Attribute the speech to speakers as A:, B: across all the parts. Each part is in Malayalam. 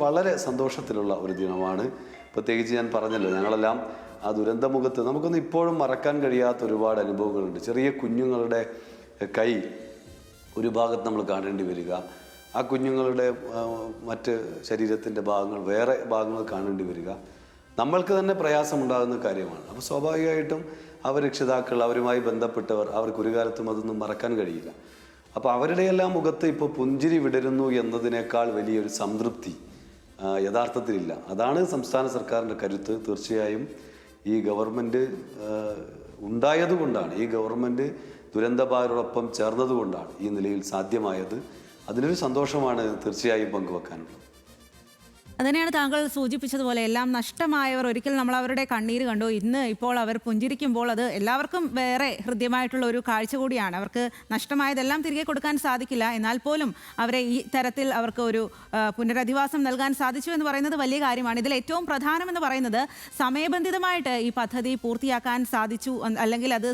A: വളരെ സന്തോഷത്തിലുള്ള ഒരു ദിനമാണ്. പ്രത്യേകിച്ച് ഞാൻ പറഞ്ഞല്ലോ, ഞങ്ങളെല്ലാം ആ ദുരന്തമുഖത്ത് നമുക്കൊന്നും ഇപ്പോഴും മറക്കാൻ കഴിയാത്ത ഒരുപാട് അനുഭവങ്ങളുണ്ട്. ചെറിയ കുഞ്ഞുങ്ങളുടെ കൈ ഒരു ഭാഗത്ത് നമ്മൾ കാണേണ്ടി വരിക, ആ കുഞ്ഞുങ്ങളുടെ മറ്റ് ശരീരത്തിൻ്റെ ഭാഗങ്ങൾ വേറെ ഭാഗങ്ങൾ കാണേണ്ടി വരിക നമ്മൾക്ക് തന്നെ പ്രയാസമുണ്ടാകുന്ന കാര്യമാണ്. അപ്പോൾ സ്വാഭാവികമായിട്ടും രക്ഷിതാക്കൾ, അവരുമായി ബന്ധപ്പെട്ടവർ, അവർക്ക് ഒരു കാലത്തും അതൊന്നും മറക്കാൻ കഴിയില്ല. അപ്പോൾ അവരുടെയെല്ലാം മുഖത്ത് ഇപ്പോൾ പുഞ്ചിരി വിടരുന്നു എന്നതിനേക്കാൾ വലിയൊരു സംതൃപ്തി യഥാർത്ഥത്തിലില്ല. അതാണ് സംസ്ഥാന സർക്കാരിൻ്റെ കരുത്ത്. തീർച്ചയായും ഈ ഗവൺമെൻറ് ഉണ്ടായതുകൊണ്ടാണ്, ഈ ഗവൺമെൻറ് ദുരന്തബാധിതരോടൊപ്പം ചേർന്നതുകൊണ്ടാണ് ഈ നിലയിൽ സാധ്യമായത്. അതിലൊരു സന്തോഷമാണ് തീർച്ചയായും പങ്കുവെക്കാനുള്ളത്.
B: അതുതന്നെയാണ് താങ്കൾ സൂചിപ്പിച്ചതുപോലെ, എല്ലാം നഷ്ടമായവർ ഒരിക്കൽ നമ്മൾ അവരുടെ കണ്ണീര് കണ്ടു. ഇന്ന് ഇപ്പോൾ അവർ പുഞ്ചിരിക്കുമ്പോൾ അത് എല്ലാവർക്കും വേറെ ഹൃദ്യമായിട്ടുള്ള ഒരു കാഴ്ച കൂടിയാണ്. അവർക്ക് നഷ്ടമായതെല്ലാം തിരികെ കൊടുക്കാൻ സാധിക്കില്ല, എന്നാൽ പോലും അവരെ ഈ തരത്തിൽ അവർക്ക് ഒരു പുനരധിവാസം നൽകാൻ സാധിച്ചു എന്ന് പറയുന്നത് വലിയ കാര്യമാണ്. ഇതിൽ ഏറ്റവും പ്രധാനമെന്ന് പറയുന്നത് സമയബന്ധിതമായിട്ട് ഈ പദ്ധതി പൂർത്തിയാക്കാൻ സാധിച്ചു, അല്ലെങ്കിൽ അത്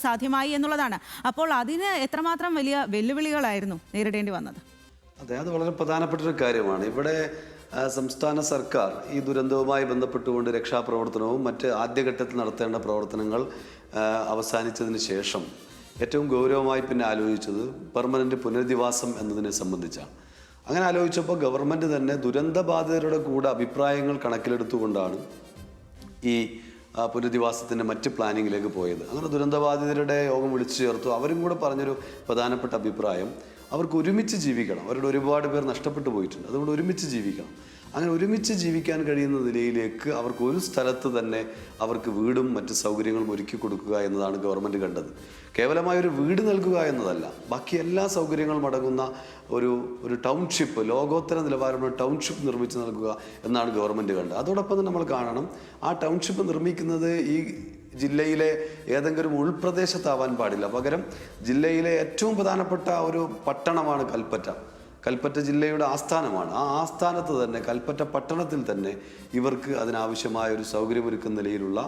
B: സാധ്യമായി എന്നുള്ളതാണ്. അപ്പോൾ അതിന് എത്രമാത്രം വലിയ വെല്ലുവിളികളായിരുന്നു നേരിടേണ്ടി വന്നത്?
A: അതെ, അത് വളരെ പ്രധാനപ്പെട്ടൊരു കാര്യമാണ്. ഇവിടെ സംസ്ഥാന സർക്കാർ ഈ ദുരന്തവുമായി ബന്ധപ്പെട്ടുകൊണ്ട് രക്ഷാപ്രവർത്തനവും മറ്റ് ആദ്യഘട്ടത്തിൽ നടത്തേണ്ട പ്രവർത്തനങ്ങൾ അവസാനിച്ചതിന് ശേഷം ഏറ്റവും ഗൗരവമായി പിന്നെ ആലോചിച്ചത് പെർമനൻ്റ് പുനരധിവാസം എന്നതിനെ സംബന്ധിച്ചാണ്. അങ്ങനെ ആലോചിച്ചപ്പോൾ ഗവൺമെൻറ് തന്നെ ദുരന്തബാധിതരുടെ കൂടെ അഭിപ്രായങ്ങൾ കണക്കിലെടുത്തുകൊണ്ടാണ് ഈ പുനരധിവാസത്തിൻ്റെ മറ്റ് പ്ലാനിങ്ങിലേക്ക് പോയത്. അങ്ങനെ ദുരന്തബാധിതരുടെ യോഗം വിളിച്ചു ചേർത്തു. അവരും കൂടെ പറഞ്ഞൊരു പ്രധാനപ്പെട്ട അഭിപ്രായം, അവർക്ക് ഒരുമിച്ച് ജീവിക്കണം. അവരുടെ ഒരുപാട് പേർ നഷ്ടപ്പെട്ടു പോയിട്ടുണ്ട്, അതുകൊണ്ട് ഒരുമിച്ച് ജീവിക്കണം. അങ്ങനെ ഒരുമിച്ച് ജീവിക്കാൻ കഴിയുന്ന നിലയിലേക്ക് അവർക്ക് ഒരു സ്ഥലത്ത് തന്നെ അവർക്ക് വീടും മറ്റ് സൗകര്യങ്ങളും ഒരുക്കി കൊടുക്കുക എന്നതാണ് ഗവൺമെൻറ് കണ്ടത്. കേവലമായൊരു വീട് നൽകുക എന്നതല്ല, ബാക്കി എല്ലാ സൗകര്യങ്ങളും അടങ്ങുന്ന ഒരു ടൗൺഷിപ്പ്, ലോകോത്തര നിലവാരമുള്ള ടൗൺഷിപ്പ് നിർമ്മിച്ച് നൽകുക എന്നാണ് ഗവൺമെൻറ് കണ്ടത്. അതോടൊപ്പം തന്നെ നമ്മൾ കാണണം, ആ ടൗൺഷിപ്പ് നിർമ്മിക്കുന്നത് ഈ ജില്ലയിലെ ഏതെങ്കിലും ഉൾപ്രദേശത്താവാൻ പാടില്ല. പകരം ജില്ലയിലെ ഏറ്റവും പ്രധാനപ്പെട്ട ഒരു പട്ടണമാണ് കൽപ്പറ്റ ജില്ലയുടെ ആസ്ഥാനമാണ്. ആ ആസ്ഥാനത്ത് തന്നെ, കൽപ്പറ്റ പട്ടണത്തിൽ തന്നെ ഇവർക്ക് അതിനാവശ്യമായ ഒരു സൗകര്യമൊരുക്കുന്ന നിലയിലുള്ള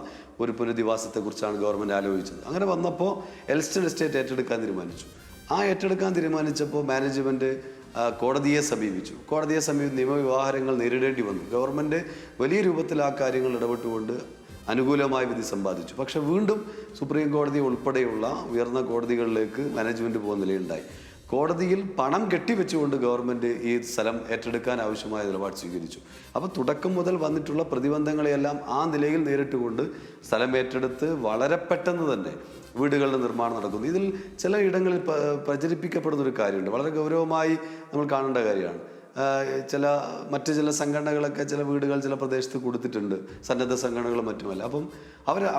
A: ഒരു പുനരധിവാസത്തെക്കുറിച്ചാണ് ഗവൺമെൻറ് ആലോചിച്ചത്. അങ്ങനെ വന്നപ്പോൾ എൽസ്റ്റൺ എസ്റ്റേറ്റ് ഏറ്റെടുക്കാൻ തീരുമാനിച്ചു. ആ ഏറ്റെടുക്കാൻ തീരുമാനിച്ചപ്പോൾ മാനേജ്മെൻറ്റ് കോടതിയെ സമീപിച്ചു. നിയമവ്യവഹാരങ്ങൾ നേരിടേണ്ടി വന്നു. ഗവൺമെൻറ് വലിയ രൂപത്തിൽ ആ കാര്യങ്ങൾ ഇടപെട്ടുകൊണ്ട് അനുകൂലമായ വിധി സമ്പാദിച്ചു. പക്ഷെ വീണ്ടും സുപ്രീം കോടതി ഉൾപ്പെടെയുള്ള ഉയർന്ന കോടതികളിലേക്ക് മാനേജ്മെൻറ്റ് പോകുന്ന നിലയുണ്ടായി. കോടതിയിൽ പണം കെട്ടിവെച്ചുകൊണ്ട് ഗവൺമെൻറ് ഈ സ്ഥലം ഏറ്റെടുക്കാൻ ആവശ്യമായ നിലപാട് സ്വീകരിച്ചു. അപ്പോൾ തുടക്കം മുതൽ വന്നിട്ടുള്ള പ്രതിബന്ധങ്ങളെയെല്ലാം ആ നിലയിൽ നേരിട്ടുകൊണ്ട് സ്ഥലം ഏറ്റെടുത്ത് വളരെ പെട്ടെന്ന് തന്നെ വീടുകളുടെ നിർമ്മാണം നടക്കുന്നു. ഇതിൽ ചില ഇടങ്ങളിൽ പ്രചരിപ്പിക്കപ്പെടുന്നൊരു കാര്യമുണ്ട്, വളരെ ഗൗരവമായി നമ്മൾ കാണേണ്ട കാര്യമാണ്. മറ്റ് ചില സംഘടനകളൊക്കെ ചില വീടുകൾ ചില പ്രദേശത്ത് കൊടുത്തിട്ടുണ്ട്, സന്നദ്ധ സംഘടനകളും മറ്റുമല്ല. അപ്പം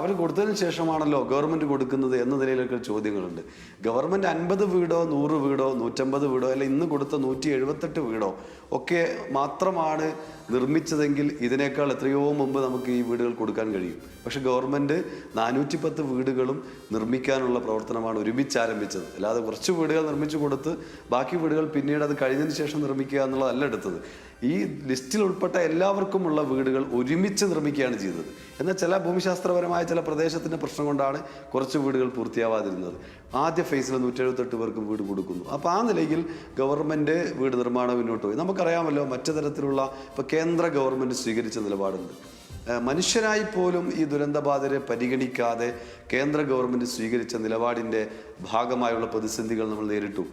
A: അവർ കൊടുത്തതിന് ശേഷമാണല്ലോ ഗവൺമെൻറ് കൊടുക്കുന്നത് എന്ന നിലയിലൊക്കെ ചോദ്യങ്ങളുണ്ട്. ഗവൺമെൻറ് 50 വീടോ 100 വീടോ 150 വീടോ അല്ല ഇന്ന് കൊടുത്ത 178 വീടോ ഒക്കെ മാത്രമാണ് നിർമ്മിച്ചതെങ്കിൽ ഇതിനേക്കാൾ എത്രയോ മുമ്പ് നമുക്ക് ഈ വീടുകൾ കൊടുക്കാൻ കഴിയും. പക്ഷെ ഗവൺമെൻറ് 410 വീടുകളും നിർമ്മിക്കാനുള്ള പ്രവർത്തനമാണ് ഒരുമിച്ച് ആരംഭിച്ചത്. അല്ലാതെ കുറച്ച് വീടുകൾ നിർമ്മിച്ചു കൊടുത്ത് ബാക്കി വീടുകൾ പിന്നീട് അത് കഴിഞ്ഞതിന് ശേഷം നിർമ്മിക്കുക എന്നുള്ളതല്ല എടുത്തത്. ഈ ലിസ്റ്റിൽ ഉൾപ്പെട്ട എല്ലാവർക്കുമുള്ള വീടുകൾ ഒരുമിച്ച് നിർമ്മിക്കുകയാണ് ചെയ്തത്. എന്നാൽ ചില ഭൂമിശാസ്ത്രപരമായ ചില പ്രദേശത്തിൻ്റെ പ്രശ്നം കൊണ്ടാണ് കുറച്ച് വീടുകൾ പൂർത്തിയാവാതിരുന്നത്. ആദ്യ ഫേസിൽ 178 പേർക്ക് വീട് കൊടുക്കുന്നു. അപ്പോൾ ആ നിലയിൽ ഗവൺമെൻറ് വീട് നിർമ്മാണം മുന്നോട്ട് പോയി. നമുക്കറിയാമല്ലോ, മറ്റു തരത്തിലുള്ള ഇപ്പോൾ കേന്ദ്ര ഗവൺമെൻറ് സ്വീകരിച്ച നിലപാടുണ്ട്. മനുഷ്യരായി പോലും ഈ ദുരന്തബാധിതരെ പരിഗണിക്കാതെ കേന്ദ്ര ഗവൺമെൻറ് സ്വീകരിച്ച നിലപാടിൻ്റെ ഭാഗമായുള്ള പ്രതിസന്ധികൾ നമ്മൾ നേരിട്ടു.